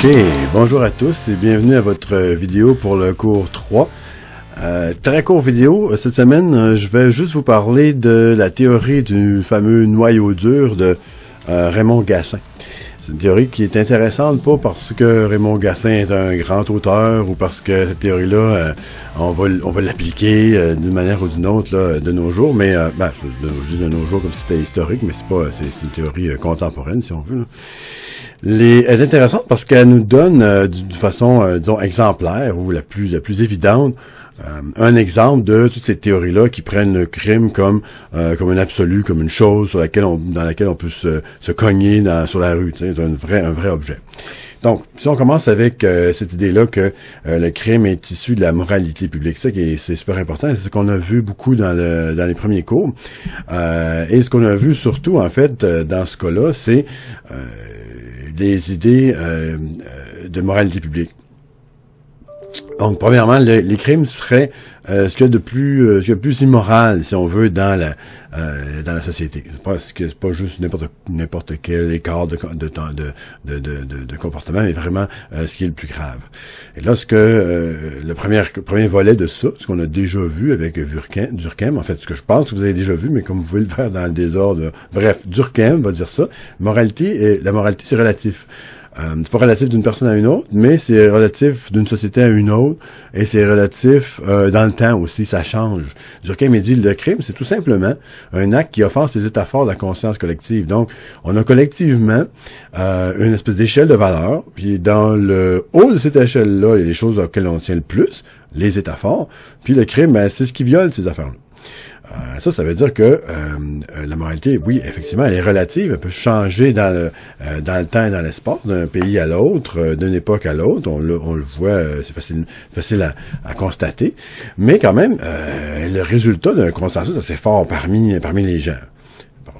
Ok, bonjour à tous et bienvenue à votre vidéo pour le cours 3. Très court vidéo. Cette semaine, je vais juste vous parler de la théorie du fameux noyau dur de Raymond Gassin. C'est une théorie qui est intéressante, pas parce que Raymond Gassin est un grand auteur ou parce que cette théorie-là, on va l'appliquer d'une manière ou d'une autre là, de nos jours, mais je dis de nos jours comme si c'était historique, mais c'est une théorie contemporaine, si on veut. Là. Elle est intéressante parce qu'elle nous donne de façon, disons, exemplaire ou la plus évidente, un exemple de toutes ces théories-là qui prennent le crime comme un absolu, comme une chose dans laquelle on peut se cogner sur la rue, tu sais, un vrai objet. Donc, si on commence avec cette idée-là que le crime est issu de la moralité publique, c'est super important, c'est ce qu'on a vu beaucoup dans les premiers cours, et ce qu'on a vu surtout, en fait, dans ce cas-là, c'est des idées de moralité publique. Donc, premièrement, les crimes seraient ce qu'il y a de plus immoral, si on veut, dans la société. C'est pas juste n'importe quel écart de comportement, mais vraiment ce qui est le plus grave. Et là, le premier volet de ça, ce qu'on a déjà vu avec Durkheim, en fait, ce que je pense que vous avez déjà vu, mais comme vous pouvez le faire dans le désordre, bref, Durkheim va dire ça. La moralité, c'est relatif. C'est pas relatif d'une personne à une autre, mais c'est relatif d'une société à une autre, et c'est relatif dans le temps aussi, ça change. Durkheim dit le crime, c'est tout simplement un acte qui offense les états forts de la conscience collective. Donc, on a collectivement une espèce d'échelle de valeurs, puis dans le haut de cette échelle-là, il y a les choses auxquelles on tient le plus, les états forts, puis le crime, c'est ce qui viole ces affaires-là. Ça veut dire que la moralité, oui, effectivement, elle est relative, elle peut changer dans le temps et dans l'espace, d'un pays à l'autre, d'une époque à l'autre. On le voit, c'est facile à constater, mais quand même, le résultat d'un consensus assez fort parmi les gens.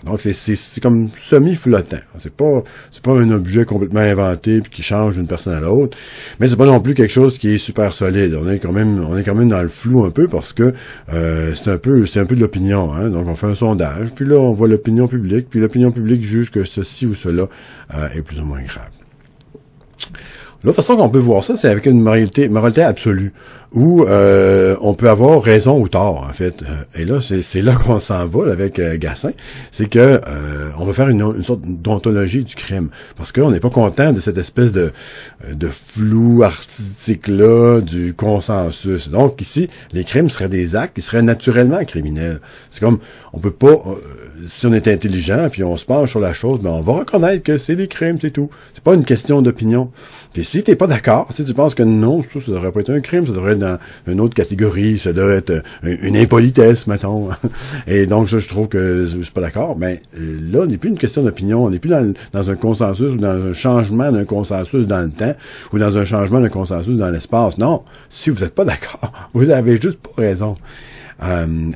Donc, c'est comme semi-flottant. C'est pas un objet complètement inventé puis qui change d'une personne à l'autre. Mais c'est pas non plus quelque chose qui est super solide. On est quand même dans le flou un peu parce que, c'est un peu de l'opinion, hein. Donc, on fait un sondage. Puis là, on voit l'opinion publique. Puis l'opinion publique juge que ceci ou cela, est plus ou moins grave. L'autre façon qu'on peut voir ça, c'est avec une moralité absolue, où on peut avoir raison ou tort, en fait. Et là, c'est là qu'on s'en va avec Gassin, c'est que on va faire une sorte d'ontologie du crime, parce qu'on n'est pas content de cette espèce de flou artistique-là du consensus. Donc ici, les crimes seraient des actes qui seraient naturellement criminels. C'est comme, on peut pas, si on est intelligent, puis on se penche sur la chose, ben on va reconnaître que c'est des crimes, c'est tout. C'est pas une question d'opinion. Puis si t'es pas d'accord, si tu penses que non, ça devrait pas être un crime, ça devrait être dans une autre catégorie, ça devrait être une impolitesse, mettons. Et donc ça, je trouve que je suis pas d'accord. Mais là, on n'est plus une question d'opinion, on n'est plus dans un consensus ou dans un changement d'un consensus dans le temps ou dans un changement d'un consensus dans l'espace. Non, si vous êtes pas d'accord, vous avez juste pas raison.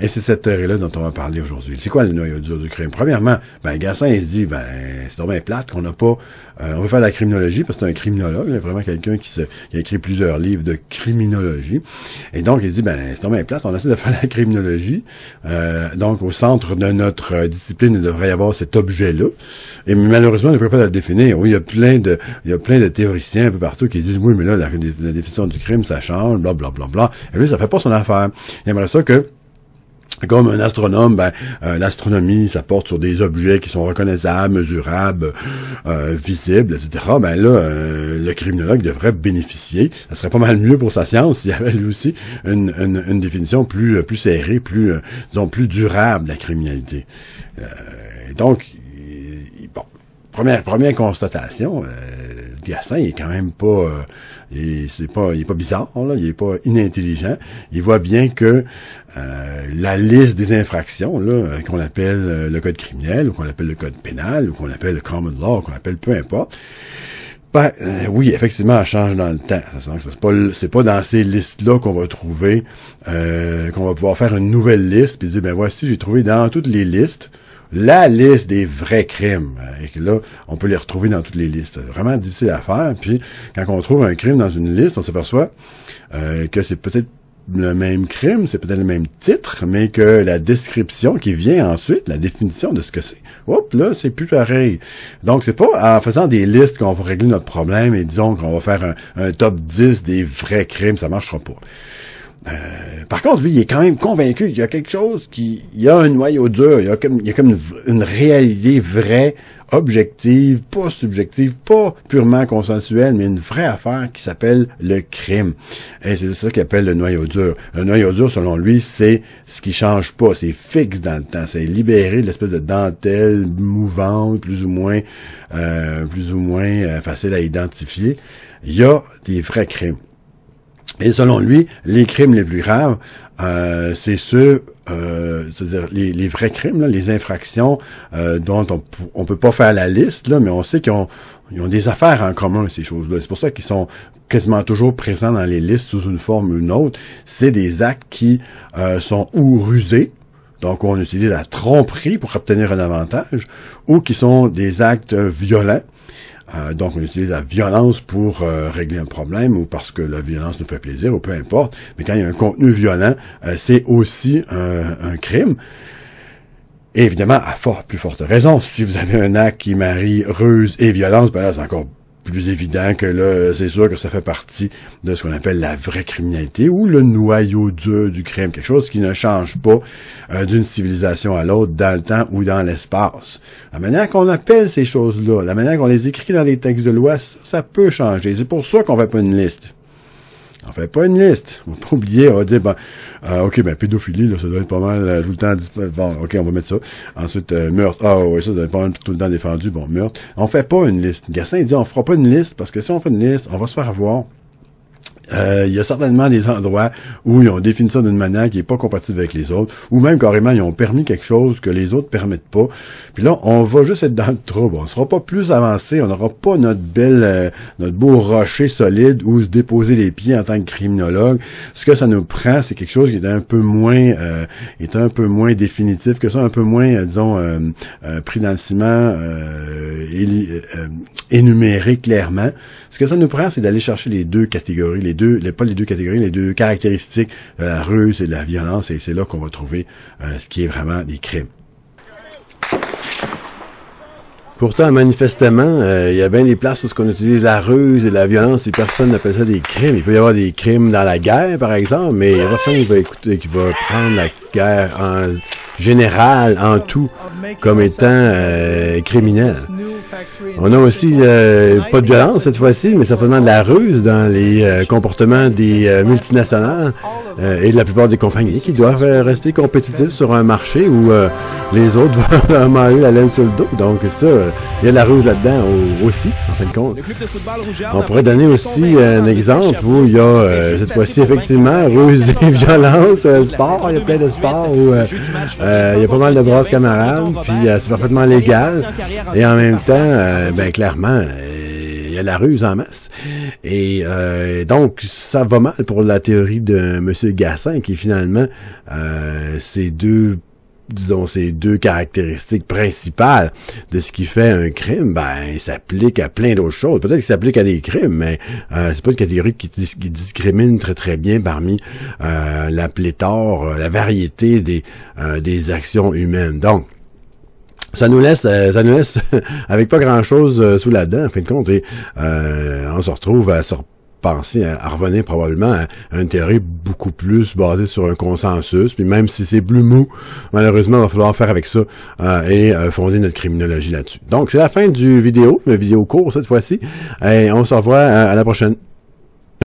Et c'est cette théorie-là dont on va parler aujourd'hui. C'est quoi le noyau dur du crime? Premièrement, Gassin, il se dit, c'est donc bien plate qu'on n'a pas, on veut faire de la criminologie, parce que c'est un criminologue, là, vraiment quelqu'un qui a écrit plusieurs livres de criminologie. Et donc, il dit, c'est donc bien plate, on essaie de faire de la criminologie. Donc, au centre de notre discipline, il devrait y avoir cet objet-là. Et malheureusement, on ne peut pas le définir. Oui, il y a plein de théoriciens un peu partout qui disent, oui, mais là, la définition du crime, ça change, bla, bla, bla, bla. Et lui, ça fait pas son affaire. Il aimerait ça que, comme un astronome, l'astronomie, ça porte sur des objets qui sont reconnaissables, mesurables, visibles, etc. Le criminologue devrait bénéficier. Ça serait pas mal mieux pour sa science s'il y avait lui aussi une définition plus serrée, plus durable de la criminalité. Donc, première constatation, Gassin, il est quand même pas, il est pas bizarre, là, il est pas inintelligent. Il voit bien que la liste des infractions, là, qu'on appelle le code criminel, ou qu'on appelle le code pénal, ou qu'on appelle le common law, qu'on appelle peu importe. Oui, effectivement, elle change dans le temps. C'est pas dans ces listes-là qu'on va trouver, qu'on va pouvoir faire une nouvelle liste, puis dire, voici, j'ai trouvé dans toutes les listes la liste des vrais crimes. Et que là, on peut les retrouver dans toutes les listes. C'est vraiment difficile à faire. Puis, quand on trouve un crime dans une liste, on s'aperçoit que c'est peut-être le même crime, c'est peut-être le même titre, mais que la description qui vient ensuite, la définition de ce que c'est, hop, là, c'est plus pareil. Donc, c'est pas en faisant des listes qu'on va régler notre problème et disons qu'on va faire un top 10 des vrais crimes, ça marchera pas. Par contre, lui, il est quand même convaincu qu'il y a quelque chose il y a un noyau dur, il y a comme une réalité vraie, objective, pas subjective, pas purement consensuelle, mais une vraie affaire qui s'appelle le crime. Et c'est ça qu'il appelle le noyau dur. Le noyau dur, selon lui, c'est ce qui change pas, c'est fixe dans le temps, c'est libéré de l'espèce de dentelle mouvante, plus ou moins facile à identifier. Il y a des vrais crimes. Et selon lui, les crimes les plus graves, c'est ceux, c'est-à-dire les vrais crimes, là, les infractions dont on peut pas faire la liste, là, mais on sait qu'ils ont des affaires en commun, ces choses-là. C'est pour ça qu'ils sont quasiment toujours présents dans les listes sous une forme ou une autre. C'est des actes qui sont ou rusés, donc on utilise la tromperie pour obtenir un avantage, ou qui sont des actes violents. Donc, on utilise la violence pour régler un problème ou parce que la violence nous fait plaisir ou peu importe. Mais quand il y a un contenu violent, c'est aussi un crime. Et évidemment, à plus forte raison, si vous avez un acte qui marie ruse et violence, ben là, c'est encore plus évident que là, c'est sûr que ça fait partie de ce qu'on appelle la vraie criminalité ou le noyau dur du crime, quelque chose qui ne change pas d'une civilisation à l'autre dans le temps ou dans l'espace. La manière qu'on appelle ces choses-là, la manière qu'on les écrit dans les textes de loi, ça peut changer. C'est pour ça qu'on fait pas une liste. On fait pas une liste. On va pas oublier, on va dire, OK, pédophilie, là, ça doit être pas mal tout le temps bon, OK, on va mettre ça. Ensuite, meurtre. Ah oui, ça doit être pas mal tout le temps défendu. Bon, meurtre. On fait pas une liste. Gassin, il dit, on fera pas une liste, parce que si on fait une liste, on va se faire avoir. Il y a certainement des endroits où ils ont défini ça d'une manière qui est pas compatible avec les autres, ou même carrément ils ont permis quelque chose que les autres permettent pas. Puis là, on va juste être dans le trouble. On sera pas plus avancé, on n'aura pas notre beau rocher solide où se déposer les pieds en tant que criminologue. Ce que ça nous prend, c'est quelque chose qui est un peu moins définitif que ça, un peu moins, pris dans le ciment, énuméré clairement. Ce que ça nous prend, c'est d'aller chercher les deux catégories, les deux caractéristiques de la ruse et de la violence, et c'est là qu'on va trouver ce qui est vraiment des crimes. Pourtant, manifestement, il y a bien des places où on utilise la ruse et la violence et personne n'appelle ça des crimes. Il peut y avoir des crimes dans la guerre, par exemple, mais il y a personne qui va prendre la guerre en général, en tout, comme étant criminel. On a aussi pas de violence cette fois-ci, mais certainement de la ruse dans les comportements des multinationales et de la plupart des compagnies qui doivent rester compétitifs sur un marché où les autres vont leur manger la laine sur le dos. Donc ça, il y a de la ruse là-dedans aussi, en fin de compte. On pourrait donner aussi un exemple où il y a cette fois-ci effectivement ruse et violence, sport, il y a plein de sports où il y a pas mal de brasses camarades, puis c'est parfaitement légal. Et en même temps, clairement, il y a la ruse en masse. Et donc, ça va mal pour la théorie de M. Gassin, qui finalement, ces deux caractéristiques principales de ce qui fait un crime, s'applique à plein d'autres choses. Peut-être qu'il s'applique à des crimes, mais c'est pas une catégorie qui discrimine très très bien parmi la pléthore, la variété des actions humaines. Donc, ça nous laisse avec pas grand-chose sous la dent, en fin de compte, et on se retrouve à se penser à revenir probablement à une théorie beaucoup plus basée sur un consensus, puis même si c'est plus mou, malheureusement, il va falloir faire avec ça et fonder notre criminologie là-dessus. Donc, c'est la fin du vidéo court cette fois-ci, et on se revoit à la prochaine.